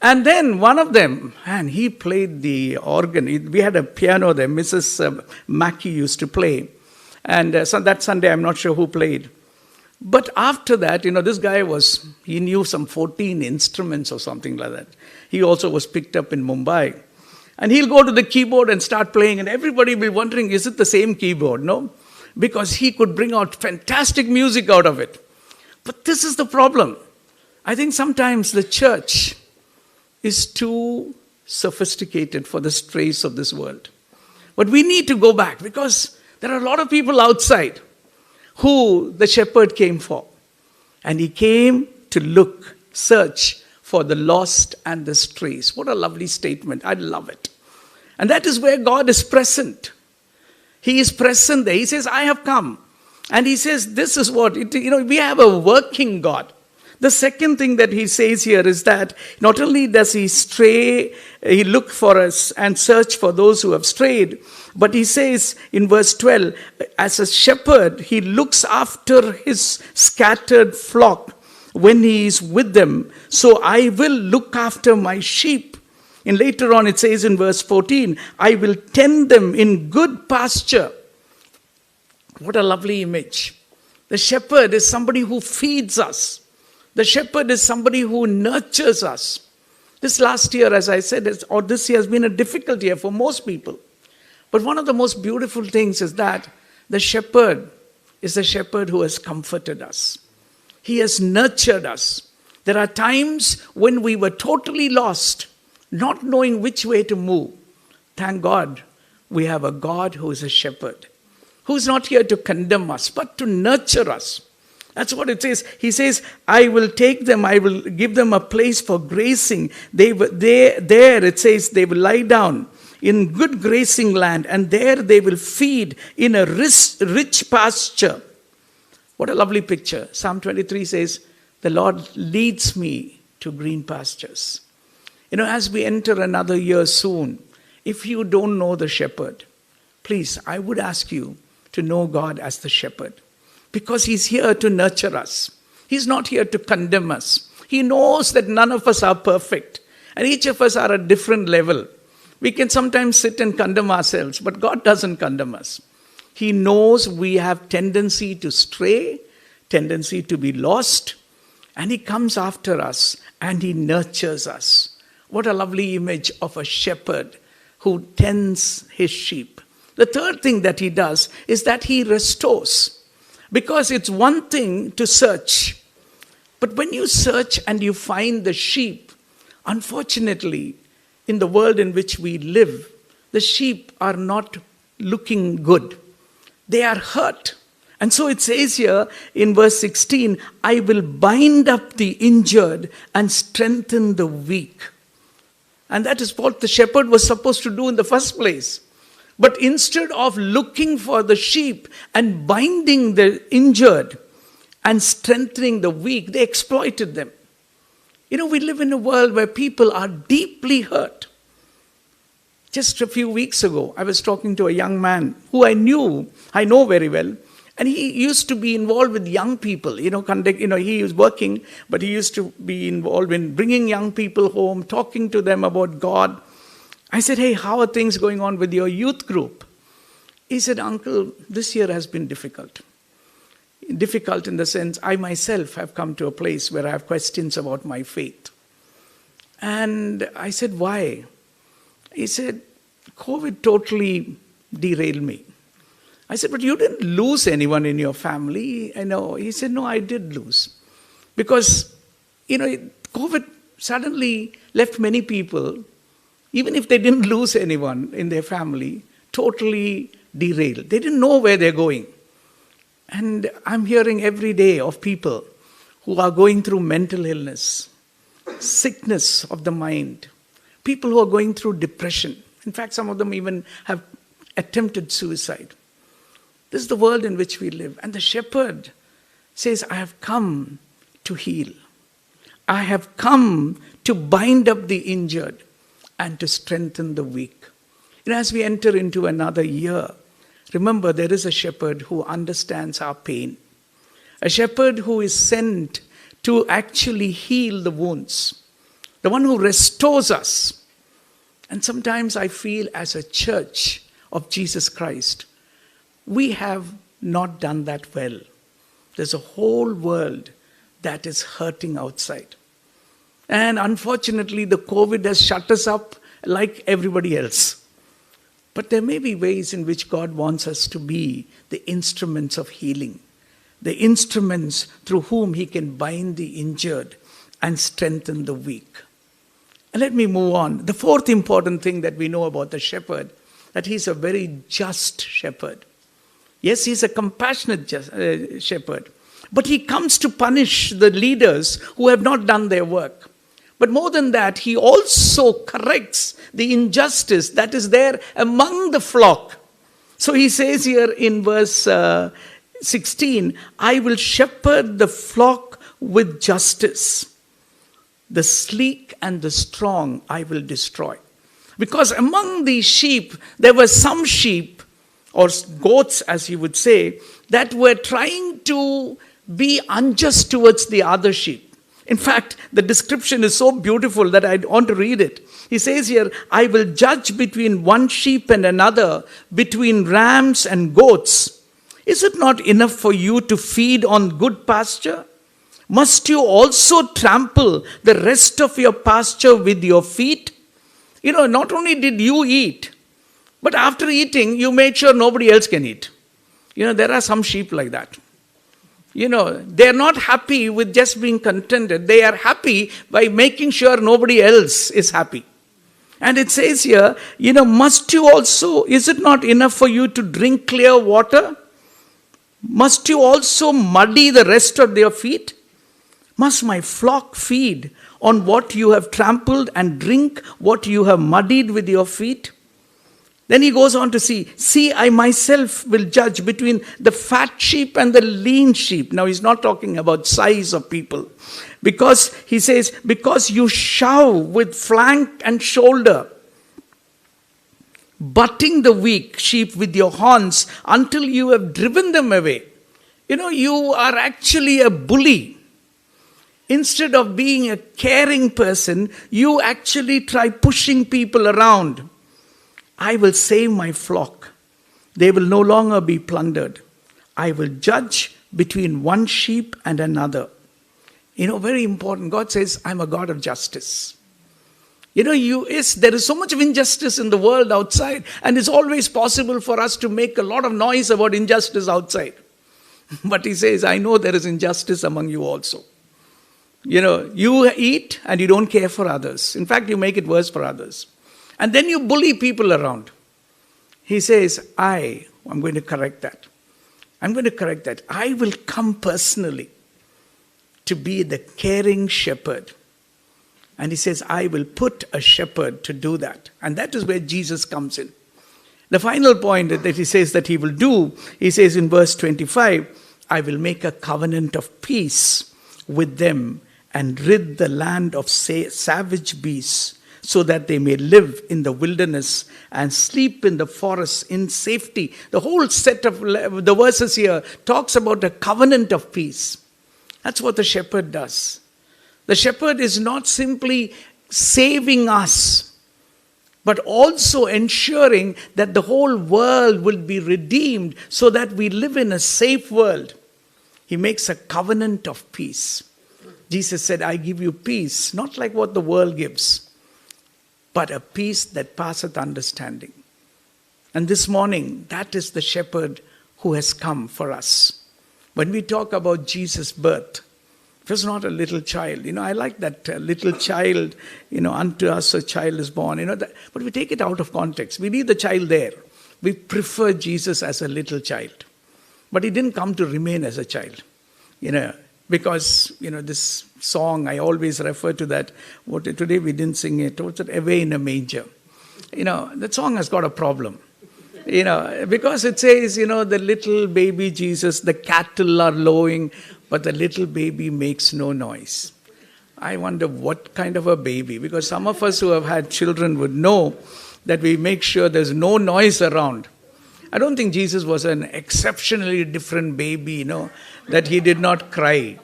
Speaker 4: And then one of them, and he played the organ. We had a piano there. Mrs. Mackey used to play. And so that Sunday, I'm not sure who played. But after that, this guy he knew some 14 instruments or something like that. He also was picked up in Mumbai. And he'll go to the keyboard and start playing, and everybody will be wondering, is it the same keyboard? No, because he could bring out fantastic music out of it. But this is the problem. I think sometimes the church is too sophisticated for the strays of this world. But we need to go back, because there are a lot of people outside who the shepherd came for. And he came to search for the lost and the strays. What a lovely statement. I love it. And that is where God is present. He is present there. He says, I have come. And he says, this is what, we have a working God. The second thing that he says here is that not only does he look for us and search for those who have strayed, but he says in verse 12, as a shepherd, he looks after his scattered flock when he is with them. So I will look after my sheep. And later on it says in verse 14, I will tend them in good pasture. What a lovely image. The shepherd is somebody who feeds us. The shepherd is somebody who nurtures us. This last year, as I said, or this year has been a difficult year for most people. But one of the most beautiful things is that the shepherd is the shepherd who has comforted us. He has nurtured us. There are times when we were totally lost, not knowing which way to move. Thank God we have a God who is a shepherd, who's not here to condemn us, but to nurture us. That's what it says. He says, I will take them, I will give them a place for grazing. There it says they will lie down in good grazing land, and there they will feed in a rich pasture. What a lovely picture. Psalm 23 says, the Lord leads me to green pastures. As we enter another year soon, if you don't know the shepherd, please, I would ask you to know God as the shepherd. Because he's here to nurture us. He's not here to condemn us. He knows that none of us are perfect. And each of us are at a different level. We can sometimes sit and condemn ourselves, but God doesn't condemn us. He knows we have tendency to stray, tendency to be lost, and he comes after us and he nurtures us. What a lovely image of a shepherd who tends his sheep. The third thing that he does is that he restores. Because it's one thing to search. But when you search and you find the sheep, unfortunately, in the world in which we live, the sheep are not looking good. They are hurt. And so it says here in verse 16, I will bind up the injured and strengthen the weak. And that is what the shepherd was supposed to do in the first place. But instead of looking for the sheep and binding the injured and strengthening the weak, they exploited them. We live in a world where people are deeply hurt. Just a few weeks ago, I was talking to a young man who I know very well, and he used to be involved with young people, he was working, but he used to be involved in bringing young people home, talking to them about God. I said, hey, how are things going on with your youth group? He said, Uncle, this year has been difficult. Difficult in the sense, I myself have come to a place where I have questions about my faith. And I said, why? He said, COVID totally derailed me. I said, but you didn't lose anyone in your family. I know. He said, no, I did lose. Because, COVID suddenly left many people, even if they didn't lose anyone in their family, totally derailed. They didn't know where they're going. And I'm hearing every day of people who are going through mental illness, sickness of the mind, people who are going through depression. In fact, some of them even have attempted suicide. This is the world in which we live. And the shepherd says, I have come to heal. I have come to bind up the injured and to strengthen the weak. As we enter into another year, remember there is a shepherd who understands our pain. A shepherd who is sent to actually heal the wounds. The one who restores us. And sometimes I feel as a church of Jesus Christ, we have not done that well. There's a whole world that is hurting outside. And unfortunately, the COVID has shut us up like everybody else. But there may be ways in which God wants us to be the instruments of healing, the instruments through whom He can bind the injured and strengthen the weak. And let me move on. The fourth important thing that we know about the shepherd, that he's a very just shepherd. Yes, he's a compassionate shepherd. But he comes to punish the leaders who have not done their work. But more than that, he also corrects the injustice that is there among the flock. So he says here in verse 16, I will shepherd the flock with justice. The sleek and the strong I will destroy. Because among these sheep, there were some sheep, or goats as you would say, that were trying to be unjust towards the other sheep. In fact, the description is so beautiful that I want to read it. He says here, I will judge between one sheep and another, between rams and goats. Is it not enough for you to feed on good pasture? Must you also trample the rest of your pasture with your feet? Not only did you eat, but after eating, you made sure nobody else can eat. There are some sheep like that. They're not happy with just being contented. They are happy by making sure nobody else is happy. And it says here, must you also, is it not enough for you to drink clear water? Must you also muddy the rest of their feet? Must my flock feed on what you have trampled and drink what you have muddied with your feet? Then he goes on to see, I myself will judge between the fat sheep and the lean sheep. Now he's not talking about size of people. Because he says, because you shove with flank and shoulder, butting the weak sheep with your horns until you have driven them away. You are actually a bully. Instead of being a caring person, you actually try pushing people around. I will save my flock. They will no longer be plundered. I will judge between one sheep and another. Very important. God says, I'm a God of justice. There is so much of injustice in the world outside, and it's always possible for us to make a lot of noise about injustice outside. But he says, I know there is injustice among you also. You eat and you don't care for others. In fact, you make it worse for others. And then you bully people around. He says, I'm going to correct that. I'm going to correct that. I will come personally to be the caring shepherd. And he says, I will put a shepherd to do that. And that is where Jesus comes in. The final point that he says that he will do, he says in verse 25, I will make a covenant of peace with them and rid the land of savage beasts, so that they may live in the wilderness and sleep in the forests in safety. The whole set of the verses here talks about a covenant of peace. That's what the shepherd does. The shepherd is not simply saving us, but also ensuring that the whole world will be redeemed so that we live in a safe world. He makes a covenant of peace. Jesus said, I give you peace, not like what the world gives, but a peace that passeth understanding. And this morning, that is the shepherd who has come for us. When we talk about Jesus' birth, it was not a little child. I like that little child, unto us a child is born. But we take it out of context. We leave the child there. We prefer Jesus as a little child. But he didn't come to remain as a child. Because, this song, I always refer to that. Today we didn't sing it. What's it? Away in a Manger. That song has got a problem. Because it says, the little baby Jesus, the cattle are lowing, but the little baby makes no noise. I wonder what kind of a baby, because some of us who have had children would know that we make sure there's no noise around. I don't think Jesus was an exceptionally different baby, that he did not cry.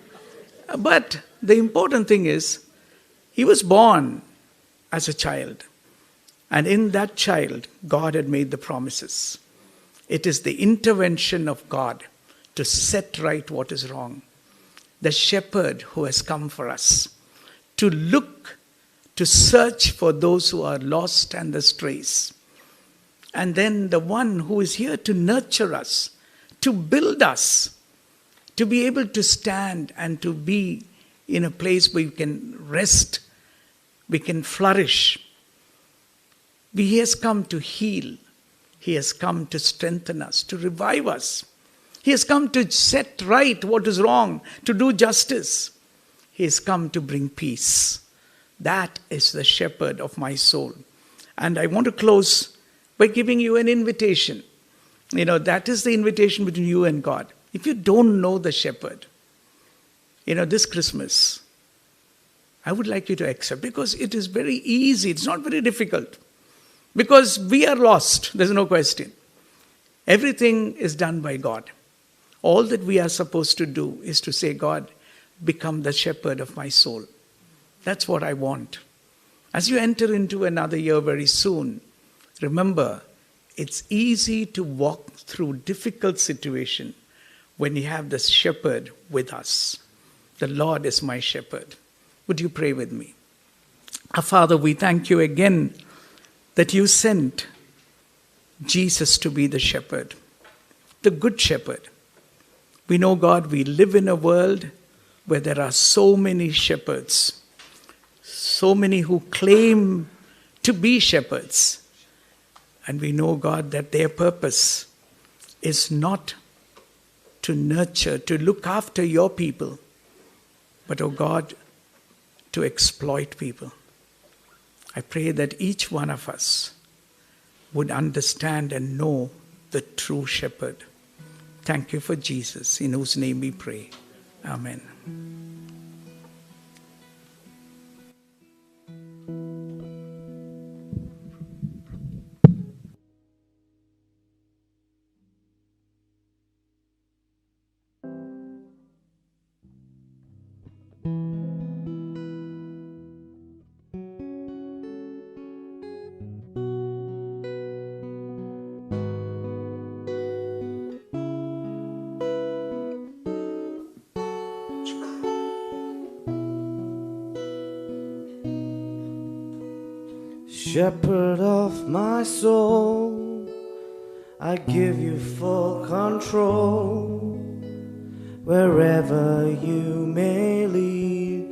Speaker 4: But the important thing is, he was born as a child. And in that child, God had made the promises. It is the intervention of God to set right what is wrong. The shepherd who has come for us to look, to search for those who are lost and the strays. And then the one who is here to nurture us, to build us, to be able to stand and to be in a place where we can rest, we can flourish. He has come to heal. He has come to strengthen us, to revive us. He has come to set right what is wrong, to do justice. He has come to bring peace. That is the shepherd of my soul. And I want to close by giving you an invitation. That is the invitation between you and God. If you don't know the shepherd, this Christmas, I would like you to accept, because it is very easy. It's not very difficult. Because we are lost. There's no question. Everything is done by God. All that we are supposed to do is to say, God, become the shepherd of my soul. That's what I want. As you enter into another year very soon, remember, it's easy to walk through difficult situation when you have the shepherd with us. The Lord is my shepherd. Would you pray with me? Our Father, we thank you again that you sent Jesus to be the shepherd, the good shepherd. We know, God, we live in a world where there are so many shepherds, so many who claim to be shepherds. And we know, God, that their purpose is not to nurture, to look after your people, but, oh God, to exploit people. I pray that each one of us would understand and know the true shepherd. Thank you for Jesus, in whose name we pray. Amen.
Speaker 1: Shepherd of my soul, I give you full control. Wherever you may lead,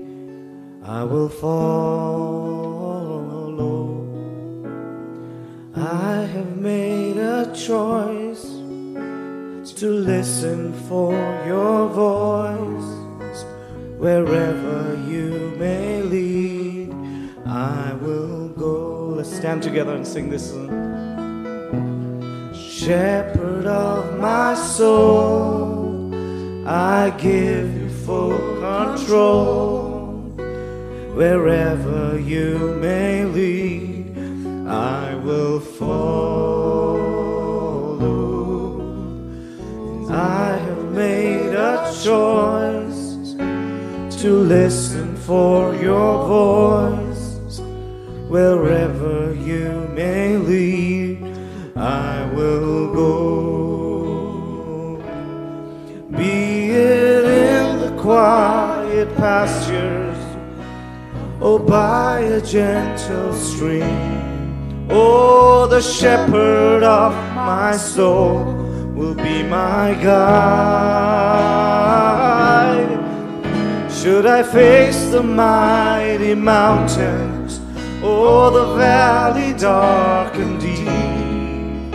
Speaker 1: I will follow. I have made a choice to listen for your voice. Wherever you may lead, I will go. Let's stand together and sing this song. Shepherd of my soul, I give you full control. Wherever you may lead, I will follow. I have made a choice to listen for your voice. Wherever you may lead, I will go. Be it in the quiet pastures, or by a gentle stream, oh, the shepherd of my soul will be my guide. Should I face the mighty mountains, or the valley dark and deep,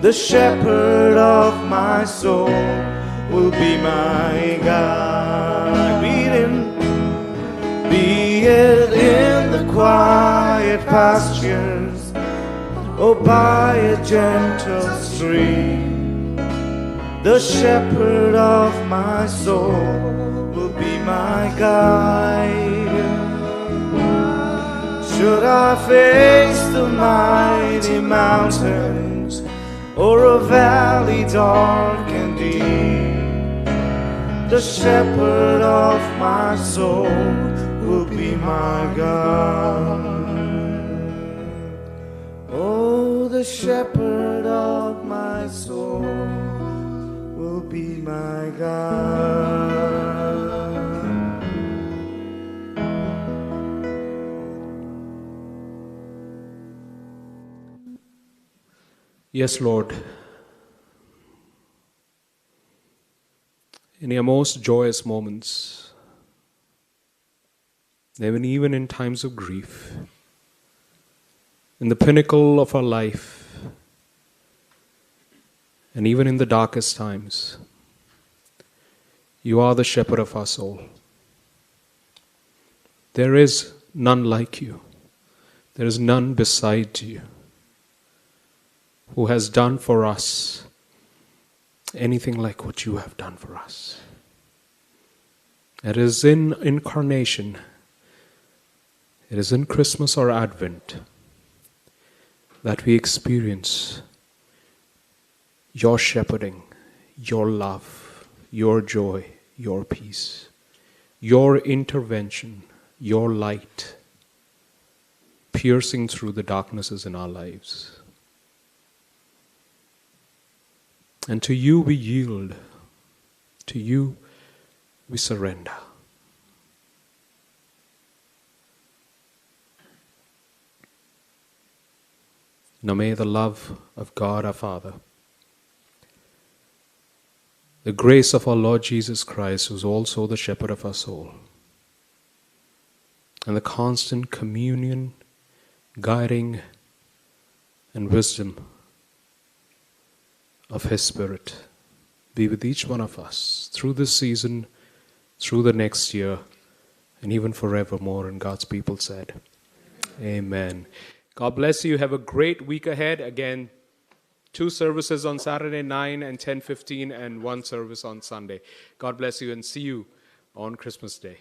Speaker 1: the shepherd of my soul will be my guide. Be it in the quiet pastures, or by a gentle stream, the shepherd of my soul will be my guide. Should I face the mighty mountains, or a valley dark and deep, the shepherd of my soul will be my God. Oh, the shepherd of my soul will be my God.
Speaker 3: Yes, Lord. In your most joyous moments, even in times of grief, in the pinnacle of our life, and even in the darkest times, you are the shepherd of our soul. There is none like you. There is none beside you who has done for us anything like what you have done for us. It is in incarnation, it is in Christmas or Advent that we experience your shepherding, your love, your joy, your peace, your intervention, your light piercing through the darknesses in our lives. And to you we yield, to you we surrender. Now may the love of God our Father, the grace of our Lord Jesus Christ, who is also the shepherd of our soul, and the constant communion, guiding, and wisdom of His Spirit be with each one of us through this season, through the next year, and even forevermore. And God's people said, Amen. God bless you. Have a great week ahead. Again, 2 services on Saturday, 9 and 10:15, and 1 service on Sunday. God bless you, and see you on Christmas Day.